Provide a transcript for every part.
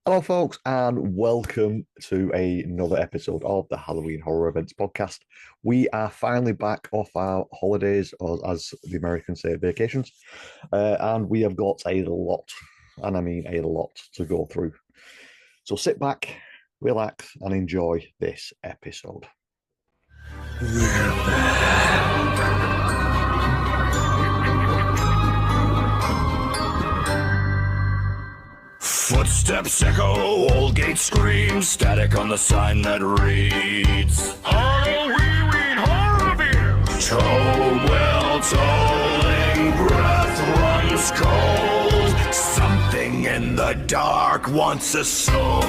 Hello, folks, and welcome to another episode of the Halloween Horror Events podcast. We are finally back off our holidays, or as the Americans say, vacations, and we have got a lot, and I mean a lot, to go through. So sit back, relax, and enjoy this episode. Footsteps echo, old gate screams, static on the sign that reads Halloween Horrorville! Toll well tolling, breath runs cold. Something in the dark wants a soul.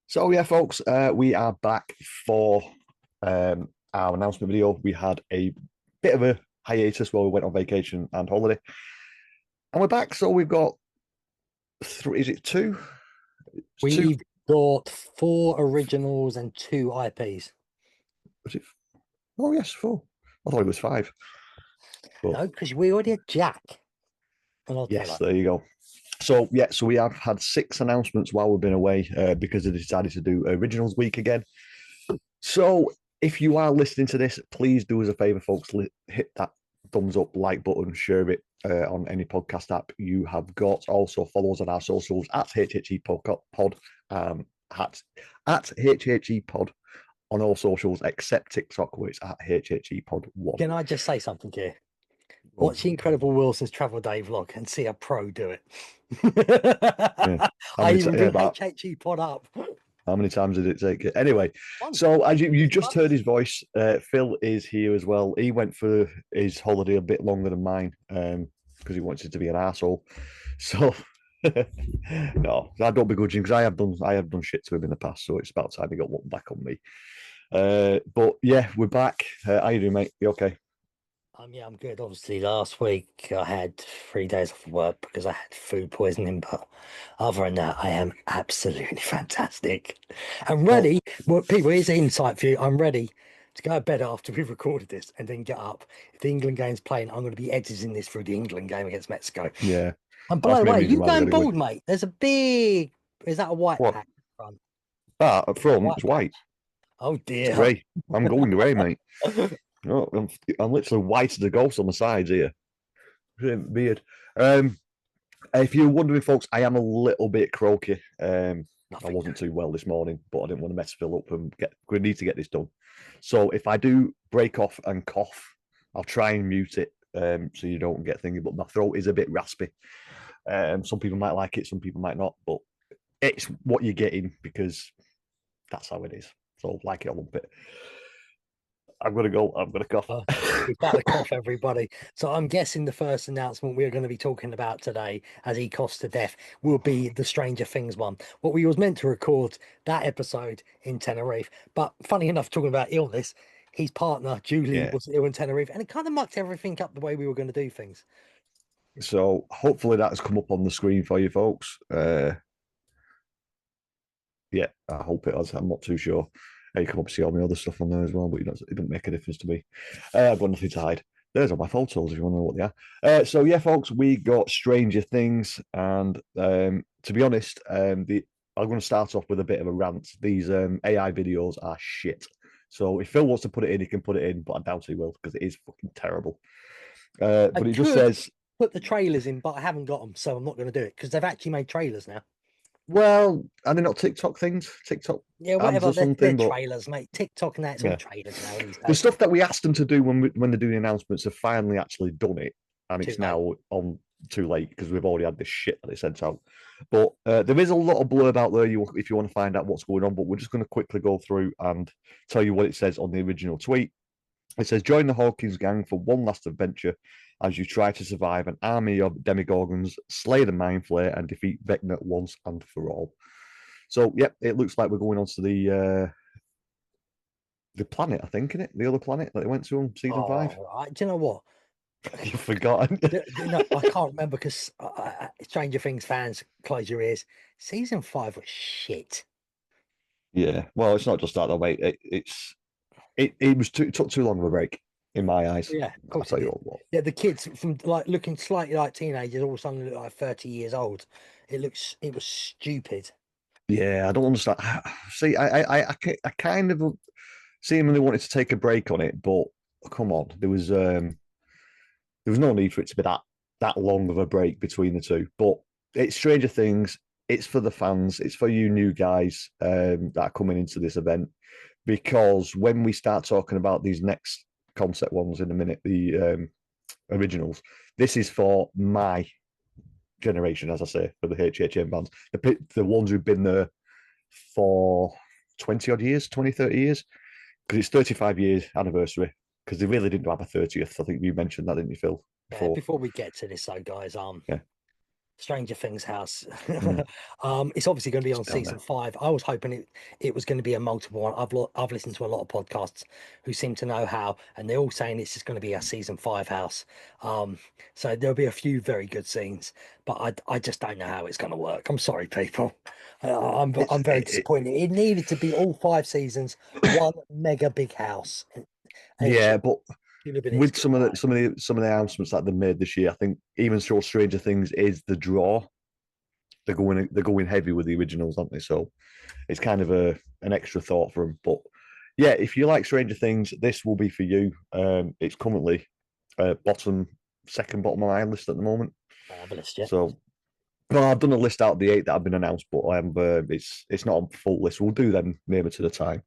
So yeah, folks, we are back for our announcement video. We had a bit of a hiatus while we went on vacation and holiday, and we're back. So we've got three. Is it two? We've got 4 originals and 2 IPs. Was it? Oh yes, 4. I thought it was 5. But, No, because we already had Jack. yes, there you go. So yeah, so we have had 6 announcements while we've been away because they decided to do Originals Week again. So if you are listening to this, please do us a favor, folks. Hit that thumbs up, like button, share it on any podcast app you have got. Also follow us on our socials at HHE Pod, at HHE Pod on all socials except TikTok, where it's at HHE Pod 1. Can I just say something here? Watch the Incredible Wilson's Travel Day vlog and see a pro do it. I even bring HHE Pod up. How many times did it take it? Anyway, so as you just heard his voice, Phil is here as well. He went for his holiday a bit longer than mine because he wanted to be an asshole. So no, I don't begrudge him because I have done shit to him in the past. So it's about time he got one back on me. But yeah, we're back. How you doing, mate? You okay? Yeah, I'm good. Obviously, last week I had 3 days off work because I had food poisoning, but other than that, I am absolutely fantastic. I'm ready. Well, people, here's an insight for you. I'm ready to go to bed after we've recorded this and then get up. If the England game's playing, I'm going to be editing this through the England game against Mexico. Yeah. And by the way, you going bald, mate? There's a big. Is that a white patch front? Up front, it's white. Oh dear. It's grey. I'm going grey, mate. Oh, I'm literally white as a ghost on the sides here. Weird. If you're wondering, folks, I am a little bit croaky. I wasn't too well this morning, but I didn't want to mess Phil up and we need to get this done. So if I do break off and cough, I'll try and mute it so you don't get thingy. But my throat is a bit raspy. Some people might like it, some people might not, but it's what you're getting because that's how it is. So like it or lump it. I'm going to cough. We've got to cough, everybody. So I'm guessing the first announcement we're going to be talking about today, as he coughs to death, will be the Stranger Things one. What we was meant to record that episode in Tenerife, but funny enough, talking about illness, his partner, Julie, was ill in Tenerife, and it kind of mucked everything up the way we were going to do things. So hopefully that's come up on the screen for you folks. Yeah, I hope it has. I'm not too sure. You can obviously see all my other stuff on there as well, but it doesn't make a difference to me. I've got nothing to hide. There's all my photos if you want to know what they are. So yeah, folks, we got Stranger Things, and to be honest, I'm going to start off with a bit of a rant. These AI videos are shit. So if Phil wants to put it in, he can put it in, but I doubt he will because it is fucking terrible. But it just says put the trailers in, but I haven't got them, so I'm not going to do it because they've actually made trailers now. Well, are they not TikTok things? TikTok, yeah, whatever. They're trailers, mate. TikTok and that's all trailers now. The stuff that we asked them to do when they're doing announcements have finally actually done it, and it's now on too late because we've already had this shit that they sent out. But there is a lot of blurb out there if you want to find out what's going on. But we're just going to quickly go through and tell you what it says on the original tweet. It says, join the Hawkins gang for one last adventure as you try to survive an army of demigorgons, slay the Mind Flayer, and defeat Vecna once and for all. So, yep, it looks like we're going on to the planet, I think, isn't it? The other planet that they went to on season 5. Do you know what? You've forgotten. No, I can't remember because Stranger Things fans, close your ears. Season 5 was shit. Yeah, well, it's not just that, though, mate. It took too long of a break. in my eyes. Yeah, of I'll course it tell you did. what. Yeah, the kids from like looking slightly like teenagers all of a sudden look like 30 years old. It was stupid. Yeah, I don't understand. See, I kind of seemingly wanted to take a break on it, but come on, there was no need for it to be that long of a break between the two. But it's Stranger Things. It's for the fans. It's for you new guys that are coming into this event. Because when we start talking about these next concept ones in a minute, the originals, this is for my generation, as I say, for the HHM bands, the ones who've been there for 20 odd years, 20, 30 years, because it's 35 years anniversary, because they really didn't have a 30th. I think you mentioned that, didn't you, Phill? Yeah, Before. before we get to this though, guys, Yeah. Stranger Things house. Mm. It's obviously going to be on Stellar. season 5. I was hoping it was going to be a multiple one. I've listened to a lot of podcasts who seem to know how, and they're all saying it's just going to be a season 5 house. So there'll be a few very good scenes, but I just don't know how it's going to work. I'm sorry, people. I'm very disappointed. It needed to be all 5 seasons, one mega big house. And Yeah, but with it's some of the announcements that they made this year, I think even so, Stranger Things is the draw. They're going heavy with the originals, aren't they? So it's kind of an extra thought for them. But yeah, if you like Stranger Things, this will be for you. It's currently second bottom of my list at the moment. I have a list yet. So, well, I've done a list out of the 8 that have been announced, but it's not a full list. We'll do them nearer to the time.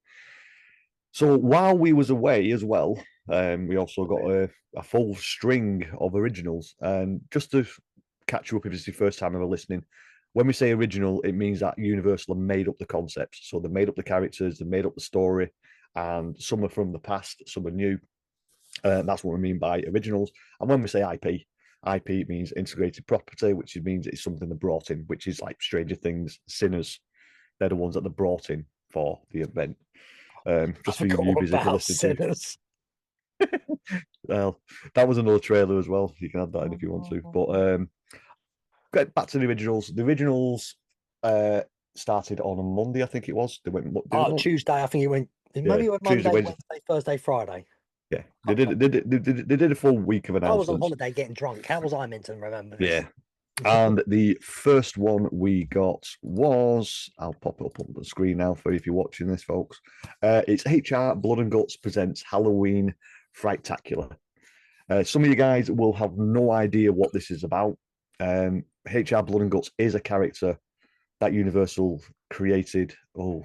So while we was away as well, we also got a full string of originals. And just to catch you up if it's your first time ever listening, when we say original, it means that Universal have made up the concepts. So they made up the characters, they made up the story, and some are from the past, some are new. That's what we mean by originals. And when we say IP means integrated property, which means it's something they brought in, which is like Stranger Things, Sinners. They're the ones that they brought in for the event. Just for you newbies if you're listening Sinners. to. Well, that was another trailer as well. You can add that in if you want to. But get back to the originals. The originals started on a Monday, I think it was. They went. Tuesday. I think it went. Maybe it went Tuesday, Monday, Wednesday. Wednesday, Thursday, Friday. Yeah, they did a full week of I was on announcements. holiday getting drunk. How was I meant to remember this? Yeah. And the first one we got was, I'll pop it up on the screen now for you if you're watching this, folks. It's HR Blood and Guts presents Halloween Frightacular. Some of you guys will have no idea what this is about. HR Blood and Guts is a character that Universal created a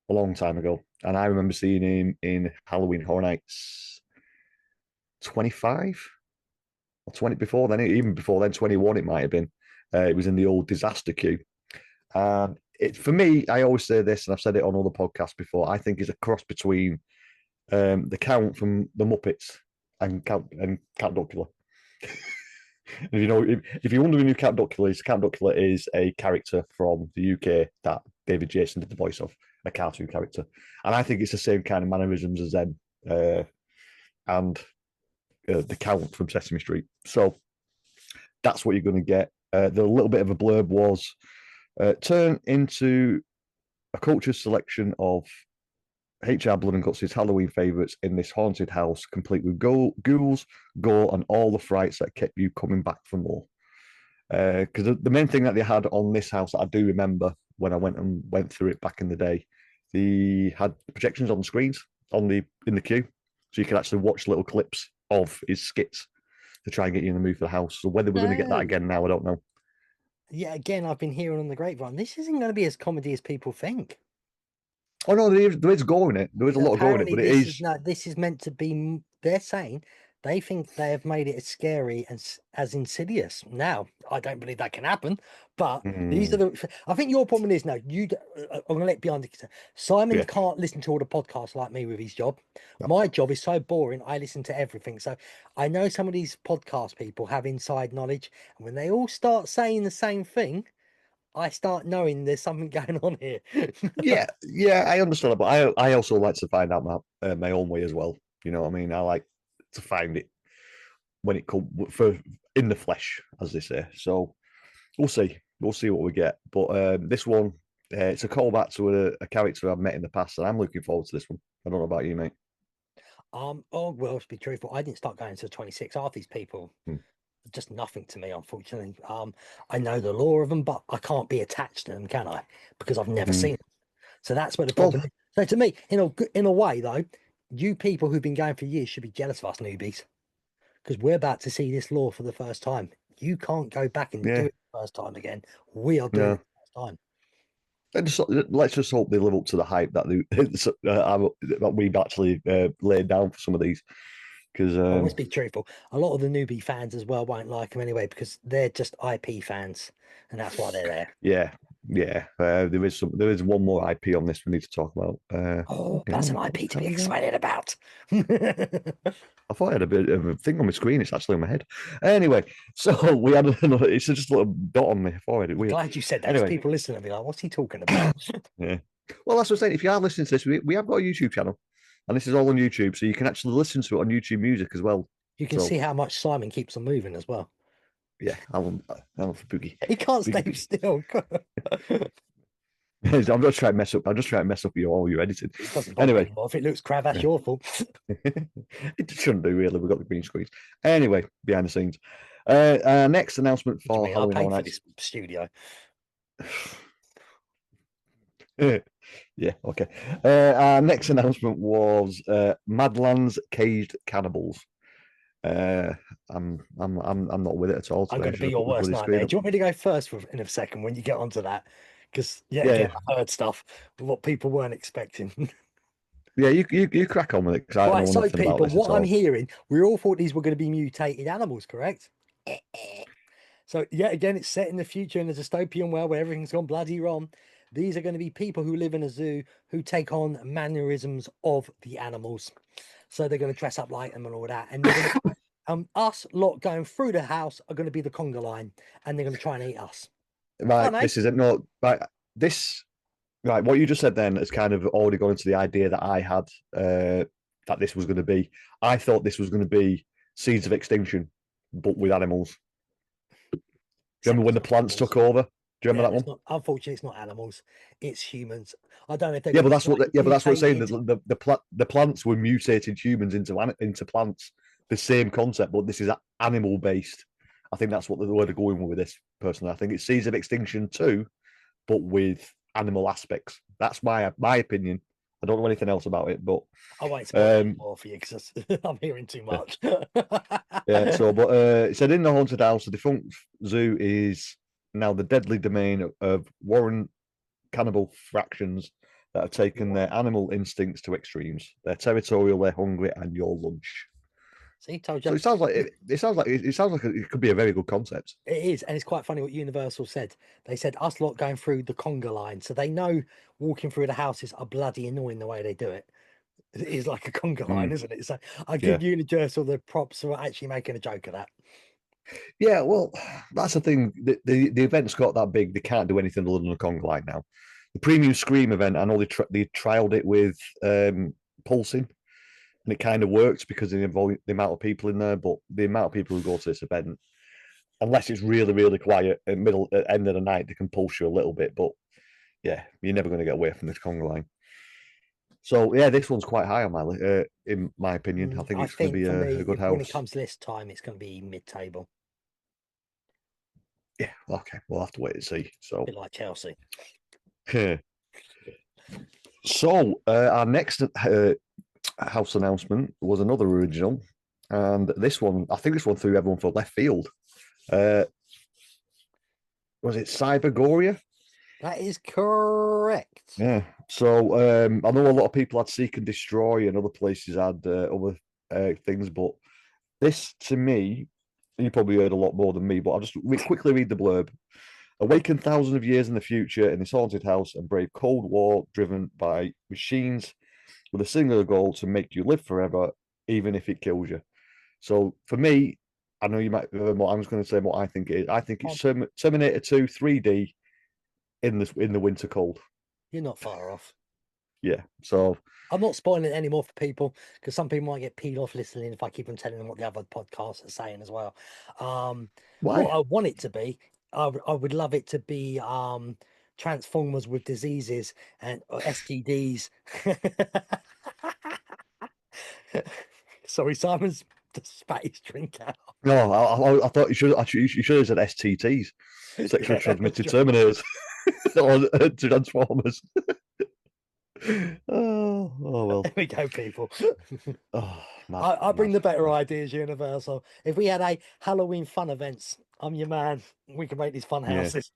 long time ago. And I remember seeing him in Halloween Horror Nights 25 or 20 before then, even before then, 21 it might have been. It was in the old disaster queue. For me, I always say this, and I've said it on other podcasts before, I think it's a cross between the Count from the Muppets and Count Duckula. If you're wondering who Count Duckula is a character from the UK that David Jason did the voice of, a cartoon character. And I think it's the same kind of mannerisms as them and the Count from Sesame Street. So that's what you're going to get. The little bit of a blurb was turn into a cultured selection of HR Blood and Guts' Halloween favourites in this haunted house, complete with ghouls, gore, and all the frights that kept you coming back for more. Because the main thing that they had on this house that I do remember when I went through it back in the day, they had projections on the screens in the queue, so you could actually watch little clips of his skits to try and get you in the mood for the house. So whether we're going to get that again now, I don't know. Yeah, again, I've been hearing on the grapevine, this isn't going to be as comedy as people think. Oh no, there is gore in it. There is a lot of gore in it, but this is meant to be. They're saying they think they have made it as scary as Insidious. Now, I don't believe that can happen, but these are the. I think your problem is now. I'm going to let Beyond. Simon can't listen to all the podcasts like me with his job. No. My job is so boring. I listen to everything, so I know some of these podcast people have inside knowledge, and when they all start saying the same thing, I start knowing there's something going on here. yeah, I understand, but I also like to find out my own way as well. You know what I mean? I like to find it when it comes in the flesh, as they say. So we'll see what we get. But this one, it's a callback to a character I've met in the past, and I'm looking forward to this one. I don't know about you, mate. Oh well, to be truthful, I didn't start going to 26. Half these people, Hmm. just nothing to me, unfortunately. I know the lore of them, but I can't be attached to them, can I? Because I've never Hmm. seen them. So that's where the Well, problem is. So to me, in a way though, you people who've been going for years should be jealous of us newbies because we're about to see this lore for the first time. You can't go back and do yeah, it the first time again. We are doing no. it the first time. Let's just hope they live up to the hype that that we've actually laid down for some of these. Because Well, let's be truthful. A lot of the newbie fans as well won't like them anyway because they're just IP fans, and that's why they're there. yeah, yeah, there is one more IP on this we need to talk about. Oh, Yeah, that's an what IP the to be hell is that? excited about. I thought I had a bit of a thing on my screen. It's actually on my head. Anyway, so we had it's just a little dot on my forehead. Weird. Glad you said that because Anyway, people listening will be like, what's he talking about? yeah. Well, that's what I'm saying. If you are listening to this, we have got a YouTube channel, and this is all on YouTube, so you can actually listen to it on YouTube Music as well. You can So see how much Simon keeps on moving as well. yeah, I'm spooky. He can't Spooky, stay spooky. still. I'm just trying to mess up. I'm just trying to mess up all your editing. It doesn't bother me Anyway, anymore. If it looks crap, that's your fault. it shouldn't do really. We've got the green screens. Anyway, behind the scenes. Next announcement What do you for mean? I Halloween paid Horror for Nights. this studio. Yeah, okay. Our next announcement was Madlands Caged Cannibals. I'm not with it at all I'm today. going I to should be have your put the worst bloody screen nightmare. up. Do you want me to go first in a second when you get onto that? Because yet Yeah, again, I heard stuff what people weren't expecting. yeah. You crack on with it because I Right, know so nothing about people, this at what I'm all. hearing, we all thought these were going to be mutated animals, correct? So yet again, it's set in the future in a dystopian world where everything's gone bloody wrong. These are going to be people who live in a zoo who take on mannerisms of the animals. So they're going to dress up like them and all that. And they're going to, us lot going through the house are going to be the conga line, and they're going to try and eat us. Right, Fun, eh? this is it. No, right. This right. What you just said then has kind of already gone into the idea that I had that this was going to be. I thought this was going to be Seeds of Extinction, but with animals. Do you Except remember when it's the not plants animals. took over? Do you remember Yeah, that but it's one? not. Unfortunately, it's not animals. It's humans. I don't know if they're Yeah, going but to be that's what. slightly Yeah, but that's what I'm saying. mutated. The plants were mutated humans into plants. The same concept, but this is animal based. I think that's what the word are going with this. Personally, I think it's Seeds of Extinction too, but with animal aspects. That's my opinion. I don't know anything else about it, but I won't spoil it um, anymore for you because I'm hearing too yeah, much. yeah. So, but it said in the haunted house, the defunct zoo is now the deadly domain of Warren cannibal fractions that have taken their animal instincts to extremes. They're territorial, they're hungry, and your lunch. See, told So you. it sounds like it could be a very good concept. It is, and it's quite funny what Universal said. They said us lot going through the conga line, so they know walking through the houses are bloody annoying the way they do it. It is like a conga line, Mm, isn't it? So I yeah, give Universal the props for actually making a joke of that. yeah. Well, that's the thing. The event's got that big. They can't do anything other than a conga line now. The premium Scream event, I know they trialed it with pulsing, and it kind of works because of the amount of people in there. But the amount of people who go to this event, unless it's really really quiet at end of the night, they can pulse you a little bit. But yeah, you're never going to get away from this conga line. So yeah, this one's quite high on my in my opinion. I think I it's going to think be for me, a good when it house. comes this time, it's going to be mid-table, Yeah, okay, we'll have to wait and see. So, a bit like Chelsea. so our next house announcement was another original, and this one, I think this one threw everyone for left field. Was it Cybergoria? That is correct. Yeah. So I know a lot of people had Seek and Destroy, and other places had other things, but this to me, you probably heard a lot more than me, but I'll just quickly read the blurb. Awaken thousands of years in the future in this haunted house and brave Cold War driven by machines with a singular goal to make you live forever, even if it kills you. So for me, I know you might. I'm just going to say what I think it is. I think it's Terminator 2 3D in the winter cold. You're not far off. Yeah. So I'm not spoiling it anymore for people because some people might get peed off listening if I keep on telling them what the other podcasts are saying as well. What why? I want it to be, I would love it to be Transformers with diseases and STDs. Sorry, Simon's just spat his drink out. No, I thought you should have said STTs, sexually Yeah, transmitted that's right. Terminators, or Transformers. Oh well. There we go, people. Oh, mad, I bring mad, the better mad. ideas, Universal. If we had a Halloween fun events, I'm your man. We can make these fun Yeah. houses.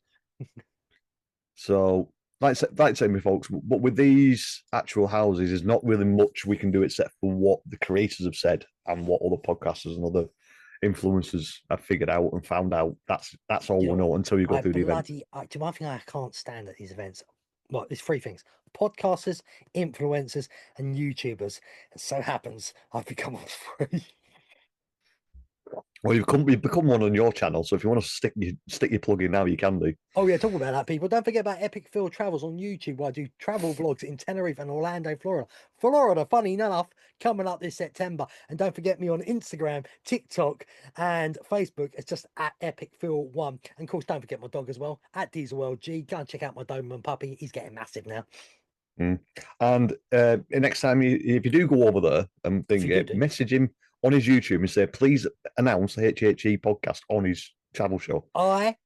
So, like saying, me folks, but with these actual houses, there's not really much we can do except for what the creators have said and what other podcasters and other influencers have figured out and found out. That's all You we know know what? until you go I through the event. bloody, do one thing I can't stand at these events. Well, there's three things: podcasters, influencers, and YouTubers. It so happens I've become all three. Well, you've become one on your channel, so if you want to stick your plug in now, you can do. Oh yeah, talking about that, people. Don't forget about Epic Phill Travels on YouTube, where I do travel vlogs in Tenerife and Orlando, Florida. Florida, funny enough, coming up this September. And don't forget me on Instagram, TikTok, and Facebook. It's just at Epic Phill 1. And of course, don't forget my dog as well, at DieselWorldG. Go and check out my Doberman puppy. He's getting massive now. Mm. And next time, if you do go over there and If you do. message him on his YouTube and say, please announce the HHE podcast on his travel show.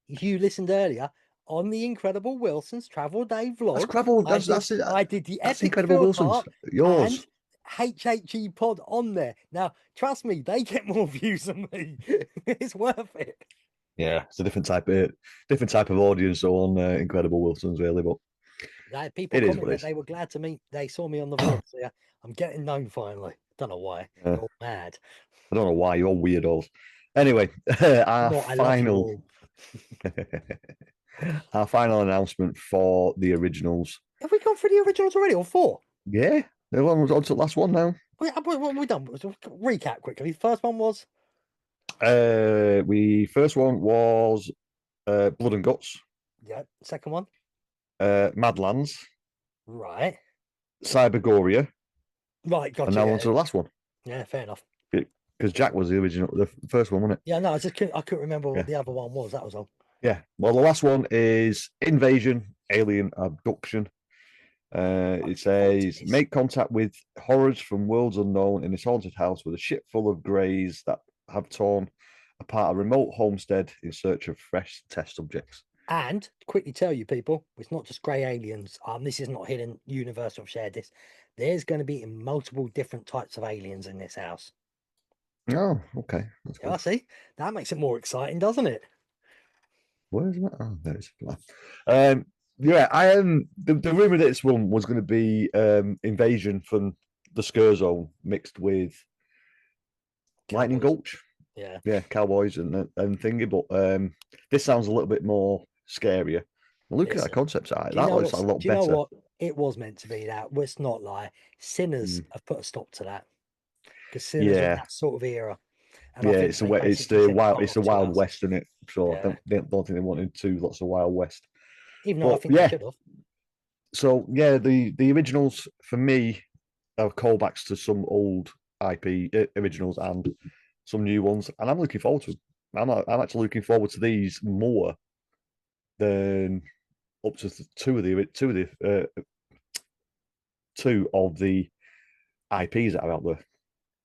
You listened earlier on the Incredible Wilson's Travel Day vlog. That's incredible. I did the That's Epic Incredible Phill Wilson's. part Yours. and HHE pod on there. Now, trust me, they get more views than me. It's worth it. Yeah, it's a different type of audience on Incredible Wilson's, really. But People it is comment what it that is. they were glad to meet. They saw me on the vlog. So yeah, I'm getting known finally. Don't know why. Yeah. You're mad. I don't know why you're weirdos. Anyway, our final announcement for the originals. Have we gone through the originals already or four? Yeah, the one was on to the last one now. What have we done? Recap quickly. First one was First one was Blood and Guts. Yeah. Second one. Madlands. Right. Cybergoria. Right. Gotcha. And now on to the last one. Yeah. Fair enough. Because Jack was the original, the first one, wasn't it? Yeah. No, I couldn't remember what the other one was. That was all. Yeah. Well, the last one is Invasion, Alien Abduction. It says, make contact with horrors from worlds unknown in this haunted house with a ship full of greys that have torn apart a remote homestead in search of fresh test subjects. And quickly tell you people, it's not just grey aliens. This is not hidden. Universal have shared this. There's going to be multiple different types of aliens in this house. Oh, okay. That's Yeah, I see. That makes it more exciting, doesn't it? Where's that? Oh, there it is. Yeah, I am. The rumor that this one was going to be Invasion from the Scare Zone mixed with Lightning Gulch. Yeah, Cowboys and thingy. But this sounds a little bit more scarier. Look at that concept art. That looks a lot better. Do you know what? It was meant to be that. Let's not lie. Sinners have put a stop to that because Sinners are that sort of era. And yeah, it's the Wild West, isn't it? So I don't think they wanted to lots of Wild West. Even though I think they should have. So yeah, the originals for me are callbacks to some old IP originals and some new ones, and I'm looking forward to them. I'm actually looking forward to these more than up to two of the IPs that are out there.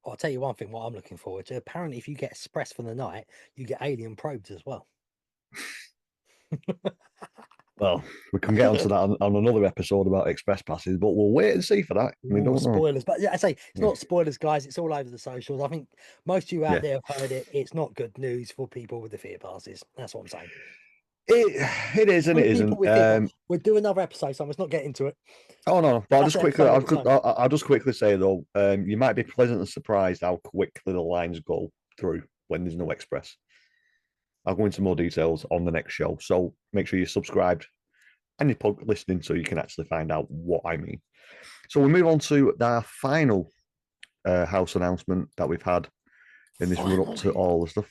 I'll tell you one thing. What I'm looking forward to. Apparently, if you get Express for the night, you get alien probes as well. Well, we can get onto that on another episode about Express passes, but we'll wait and see for that. We don't know. Spoilers, but yeah, I say it's not spoilers, guys. It's all over the socials. I think most of you out there have heard it. It's not good news for people with the fear passes. That's what I'm saying. It is and it isn't. We'll do another episode, so let's not get into it. Oh no, but I'll just quickly say though, you might be pleasantly surprised how quickly the lines go through when there's no Express. I'll go into more details on the next show, so make sure you're subscribed and you're listening so you can actually find out what I mean. So we move on to our final house announcement that we've had in this run up to all the stuff.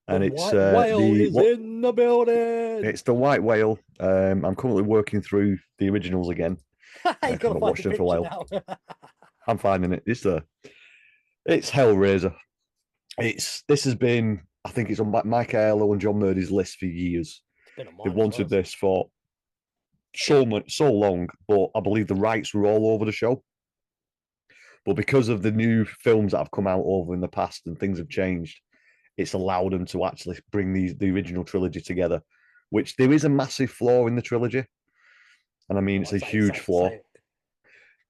And it's whale is in the building. It's the White Whale. I'm currently working through the originals again. I've watched them for a while. I'm finding it. It's Hellraiser. This has been, I think it's on Mike Aiello and John Murdy's list for years. They've wanted this for so long, but I believe the rights were all over the show. But because of the new films that have come out over in the past and things have changed, it's allowed them to actually bring the original trilogy together, which there is a massive flaw in the trilogy. And I mean, it's a huge flaw.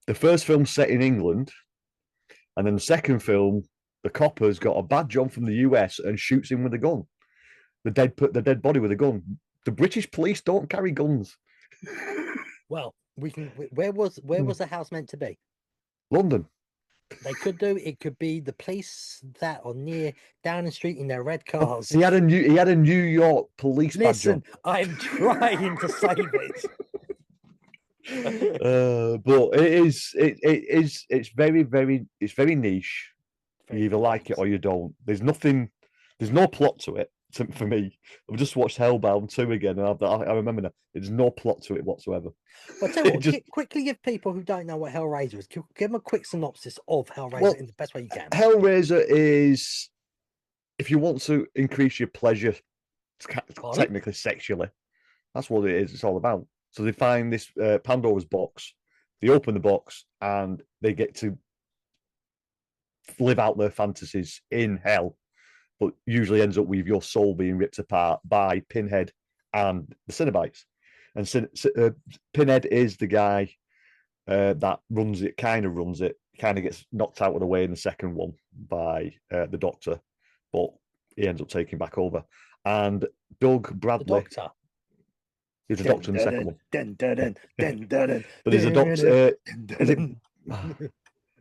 The first film's set in England, and then the second film, the copper's got a badge on from the US and shoots him with a gun. The dead body with a gun. The British police don't carry guns. Well, we can. Where was the house meant to be? London. They could do. It could be the police that are near Downing Street in their red cars. He had a New York police badge on. Listen, I'm trying to save it. But it's very niche. You either like it or you don't. There's no plot to it for me. I've just watched Hellbound 2 again, and I remember that there's no plot to it whatsoever. Well, tell you what, quickly give people who don't know what Hellraiser is, give them a quick synopsis of Hellraiser in the best way you can. Hellraiser is, if you want to increase your pleasure, technically sexually, that's what it is. It's all about. So they find this Pandora's box, they open the box, and they get to live out their fantasies in hell, but usually ends up with your soul being ripped apart by Pinhead and the Cenobites. And Pinhead is the guy that runs it, kind of gets knocked out of the way in the second one by the Doctor, but he ends up taking back over. And Doug Bradley. He's a doctor in the second one. But there's a doctor. Is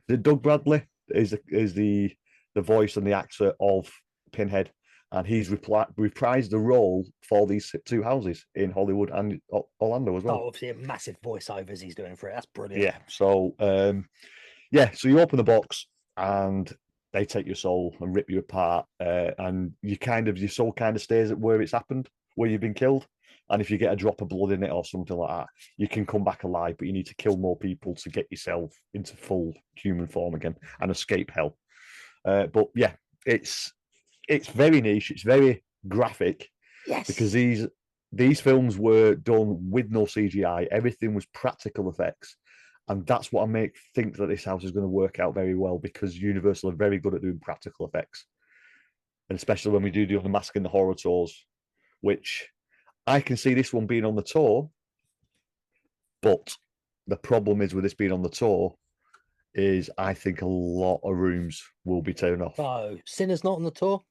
it Doug Bradley? Is the voice and the actor of Pinhead, and he's reprised the role for these two houses in Hollywood and Orlando as well. Oh, obviously, a massive voiceovers he's doing for it. That's brilliant. Yeah. So, so you open the box and they take your soul and rip you apart, and your soul kind of stays at where it's happened, where you've been killed. And if you get a drop of blood in it or something like that, you can come back alive, but you need to kill more people to get yourself into full human form again and escape hell. But yeah, it's very niche. It's very graphic. Yes. Because these films were done with no CGI. Everything was practical effects. And that's what I think that this house is going to work out very well, because Universal are very good at doing practical effects. And especially when we do the Unmask and the Horror tours, which I can see this one being on the tour, but the problem is with this being on the tour is I think a lot of rooms will be turned off. Oh, Sinner's not on the tour?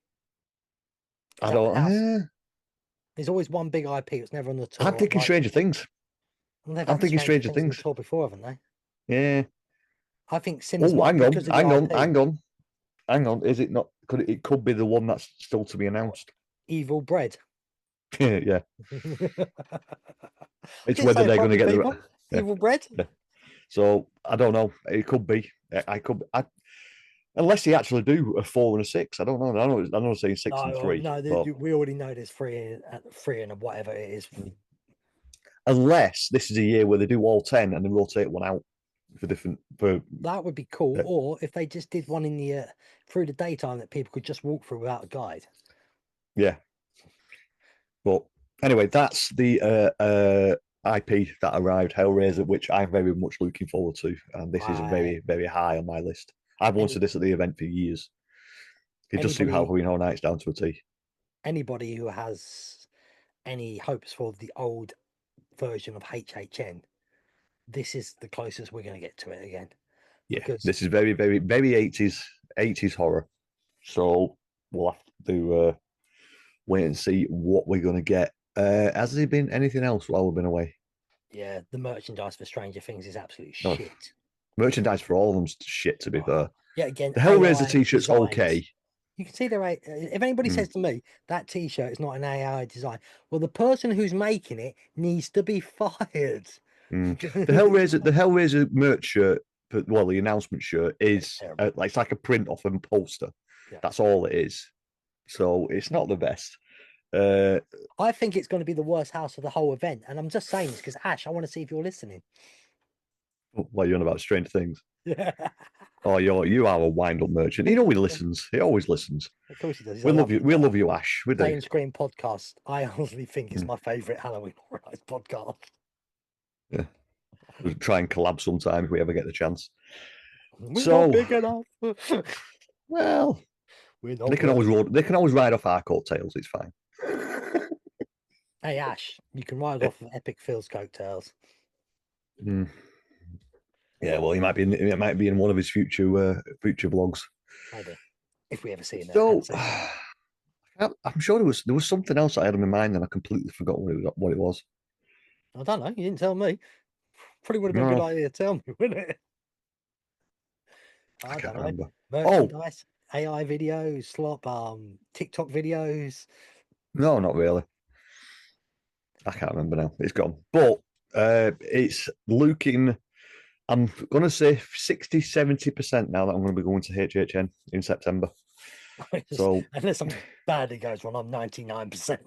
I don't. There's always one big IP that's never on the tour. I'm thinking Stranger Things. Well, I'm thinking Stranger Things. On the tour before, haven't they? Yeah. I think Sinner's. Oh, hang on. Is it not? It could be the one that's still to be announced. Evil Bread. Yeah. It's whether they're going to get the Evil Bread. Yeah. So I don't know. It could be. Unless they actually do a 4 and a 6. I don't know. I'm not saying 6 and 3. No, we already know there's 3 and whatever it is. Unless this is a year where they do all 10 and they rotate one out for different. That would be cool. Yeah. Or if they just did one in the through the daytime that people could just walk through without a guide. Yeah. But anyway, that's the IP that arrived, Hellraiser, which I'm very much looking forward to. And this is very, very high on my list. I've wanted this at the event for years. It does suit Halloween Horror Nights down to a T. Anybody who has any hopes for the old version of HHN, this is the closest we're going to get to it again. Yeah, this is very, very, very 80s horror. So we'll have to wait and see what we're going to get. Has there been anything else while we've been away? Yeah, the merchandise for Stranger Things is absolute shit. Merchandise for all of them's shit, to be fair. Yeah, again, the Hellraiser t-shirt's designs. Okay. You can see if anybody says to me that t-shirt is not an AI design, well, the person who's making it needs to be fired. The Hellraiser merch shirt, well, the announcement shirt is it's like a print off a poster. Yeah. That's all it is. So it's not the best. I think it's going to be the worst house of the whole event, and I'm just saying this because Ash, I want to see if you're listening. What, you're on about Strange Things? Yeah. Oh, you are a wind-up merchant. He always listens. He always listens. Of course he does. We love you, Ash. We do. Plain Screen podcast. I honestly think it's my favourite Halloween Horror Nights podcast. Yeah. We'll try and collab sometime if we ever get the chance. We're So- not big enough. Well, We're not they can always worthy. they can always ride off our coattails. It's fine. Hey Ash, you can ride off of Epic Phil's coattails. Mm. Yeah, well, he might be in one of his future vlogs. Maybe. If we ever see him. So I'm sure there was something else I had in my mind and I completely forgot what it was. I don't know. You didn't tell me. Probably would have been a No. good idea to tell me, wouldn't it? I can't don't know. remember. Merchandise, AI videos, TikTok videos. No, not really. I can't remember now. It's gone. But it's looking, I'm going to say 60, 70% now that I'm going to be going to HHN in September. So unless something badly goes wrong, I'm 99%.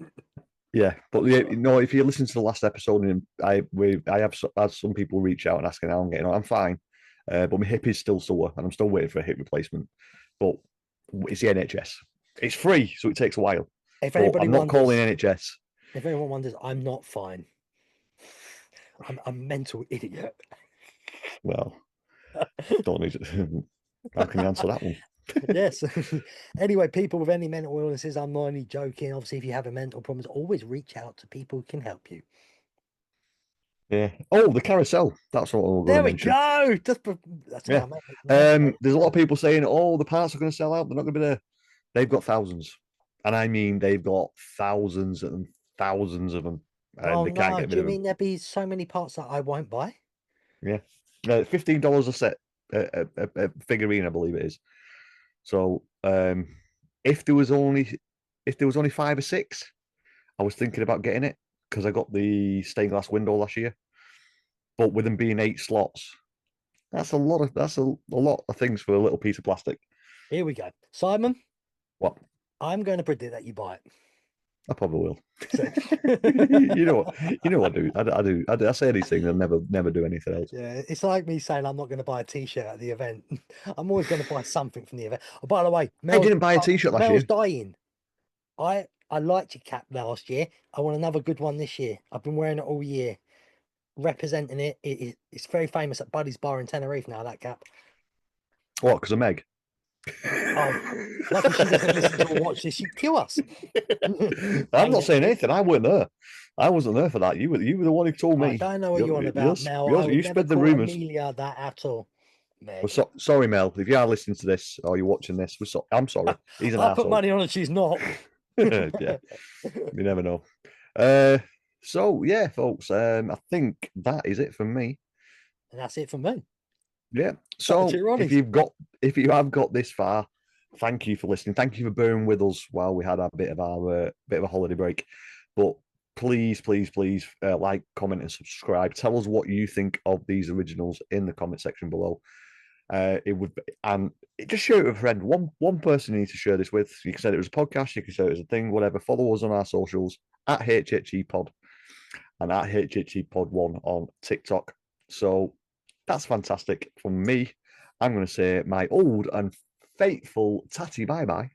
yeah, but if you listen to the last episode, and I have had some people reach out and asking how I'm getting on. I'm fine, but my hip is still sore, and I'm still waiting for a hip replacement. But it's the NHS. It's free, so it takes a while. If But anybody I'm not wonders, calling NHS. if anyone wonders, I'm not fine. I'm a mental idiot. Well, don't need to. How can you answer that one? Yes. Anyway, people with any mental illnesses, I'm not only joking. Obviously, if you have a mental problems, always reach out to people who can help you. Yeah. Oh, the carousel. That's what we're going There to we mention. go. That's Yeah. There's a lot of people saying, "Oh, the parts are going to sell out. They're not going to be there." They've got thousands, and I mean they've got thousands and thousands of them, and Oh they can't no! get Do rid you of them. mean there'll be so many parts that I won't buy? Yeah, $15 a set, a figurine, I believe it is. So, if there was only 5 or 6, I was thinking about getting it because I got the stained glass window last year. But with them being 8 slots, that's a lot of things for a little piece of plastic. Here we go, Simon. What? I'm going to predict that you buy it. I probably will. So... you know what I do. I say these things and never do anything else. Yeah, it's like me saying I'm not going to buy a T-shirt at the event. I'm always going to buy something from the event. Oh, by the way, I didn't buy a T-shirt last year. Mel's dying. I liked your cap last year. I want another good one this year. I've been wearing it all year, representing it. It's very famous at Buddy's Bar in Tenerife now. That cap. What? Because of Meg? Oh, lucky she doesn't listen to or watch this. She'd kill us. I'm not saying anything. I weren't there. I wasn't there for that. You were the one who told me. I don't know what you're on about, Mel. You spread the rumours. Amelia that at all. Meg. Well, sorry, Mel. If you are listening to this or you're watching this, I'm sorry. He's an I'll asshole. put money on it. She's not. Yeah, you never know. So yeah, folks. I think that is it from me. And that's it for me. Yeah. So if you have got this far, thank you for listening. Thank you for bearing with us while we had a bit of a holiday break. But please, like, comment, and subscribe. Tell us what you think of these originals in the comment section below. It would be, and just share it with a friend. One person you need to share this with. You can say it was a podcast. You can say it was a thing. Whatever. Follow us on our socials at HHE Pod and at HHE Pod 1 on TikTok. So that's fantastic. From me, I'm going to say my old and faithful tatty bye-bye.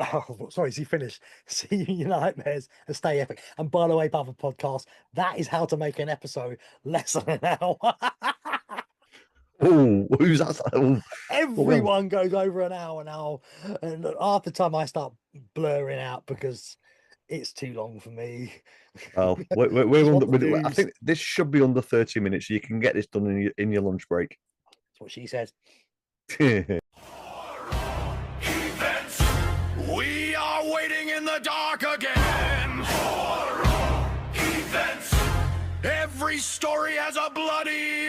Oh, sorry, is he finished? See you in your nightmares and stay epic. And by the way, Bother Podcast, that is how to make an episode less than an hour. Oh, who's that? Oh, Everyone goes over an hour now. And half the time I start blurring out because it's too long for me. well, I think this should be under 30 minutes. So you can get this done in your lunch break. That's what she said. Events. We are waiting in the dark again. Horror events. Every story has a bloody